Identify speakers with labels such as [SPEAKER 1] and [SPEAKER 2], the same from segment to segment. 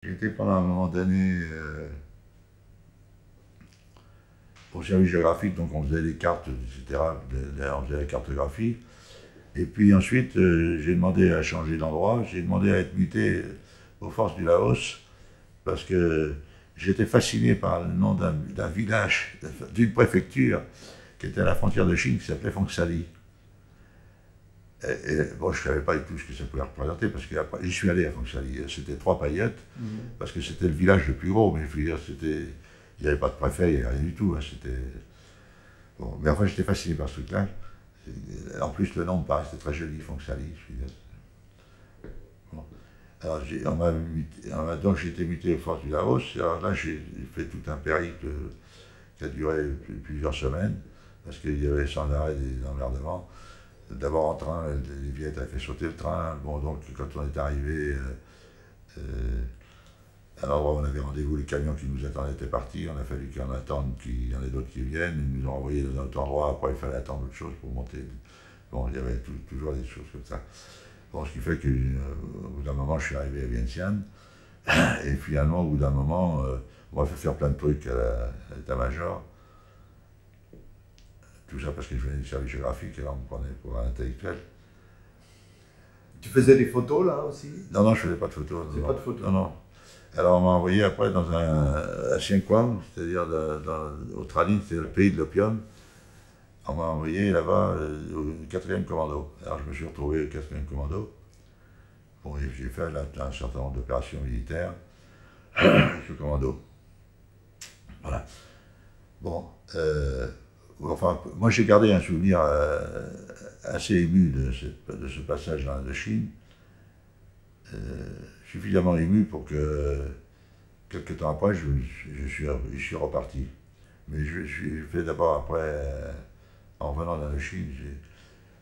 [SPEAKER 1] J'étais pendant un moment donné au service géographique, donc on faisait les cartes, etc. On faisait la cartographie. Et puis ensuite, j'ai demandé à changer d'endroit, j'ai demandé à être muté aux forces du Laos, parce que j'étais fasciné par le nom d'un village, d'une préfecture, qui était à la frontière de Chine, qui s'appelait Phongsali. Bon, je ne savais pas du tout ce que ça pouvait représenter, parce que j'y suis allé à Phongsali. C'était 3 paillettes, parce que c'était le village le plus gros, mais je veux dire, il n'y avait pas de préfet, il n'y avait rien du tout. Hein, bon, mais enfin, j'étais fasciné par ce truc-là. En plus, le nom me paraissait très joli, Phongsali. Bon. Alors, donc j'ai été muté aux forces du Laos. Alors là, j'ai fait tout un périple qui a duré plusieurs semaines, parce qu'il y avait sans arrêt des emmerdements. D'abord en train, les Viettes avaient fait sauter le train. Bon, donc quand on est arrivé à l'endroit où on avait rendez-vous, les camions qui nous attendaient étaient partis. On a fallu qu'on attende qu'il y en ait d'autres qui viennent. Ils nous ont envoyés dans un autre endroit. Après, il fallait attendre autre chose pour monter. Bon, il y avait toujours des choses comme ça. Bon, ce qui fait qu'au bout d'un moment, je suis arrivé à Vientiane. Et finalement, au bout d'un moment, on m'a fait faire plein de trucs à l'état-major. Tout ça parce que je venais du service géographique et là on me prenait pour un intellectuel.
[SPEAKER 2] Tu faisais des photos là aussi?
[SPEAKER 1] Non, non, je faisais pas de photos.
[SPEAKER 2] C'est pas de photos?
[SPEAKER 1] Non, non. Alors on m'a envoyé après à Siêng Khoang, c'est-à-dire au Tralin, c'est le pays de l'opium. On m'a envoyé là-bas au 4e commando. Alors je me suis retrouvé au 4e commando. Bon, et j'ai fait là, un certain nombre d'opérations militaires avec le commando. Voilà. Bon. Enfin, moi j'ai gardé un souvenir assez ému de ce passage dans l'Indochine, suffisamment ému pour que quelques temps après je suis reparti. Mais je suis fait d'abord après, en revenant d'Indochine,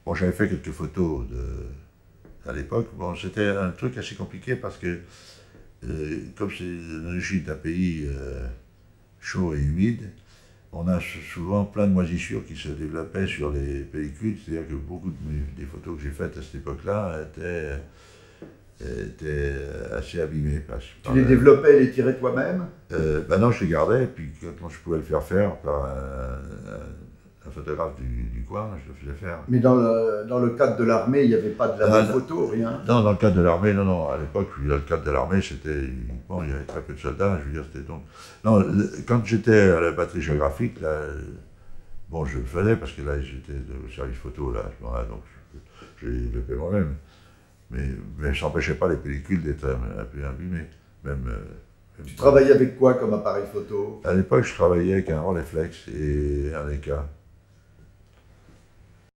[SPEAKER 1] bon, j'avais fait quelques photos à l'époque. Bon, c'était un truc assez compliqué parce que comme l'Indochine est un pays chaud et humide, on a souvent plein de moisissures qui se développaient sur les pellicules, c'est-à-dire que beaucoup des photos que j'ai faites à cette époque-là étaient assez abîmées.
[SPEAKER 2] Tu les développais et les tirais toi-même?
[SPEAKER 1] Ben non, je les gardais, et puis quand je pouvais le faire par un photographe du coin, je le faisais faire.
[SPEAKER 2] Mais dans le cadre de l'armée, il n'y avait pas de la photo, rien?
[SPEAKER 1] Non, dans le cadre de l'armée, non, non. À l'époque, dans le cadre de l'armée, bon, il y avait très peu de soldats, je veux dire, c'était donc... Non, quand j'étais à la batterie géographique, là, bon, je le faisais, parce que là, j'étais au service photo, là, donc j'ai développé moi-même. Mais ça n'empêchait pas les pellicules d'être un peu abîmées.
[SPEAKER 2] Tu travaillais avec quoi comme appareil photo?
[SPEAKER 1] À l'époque, je travaillais avec un Rolleiflex et un Leica.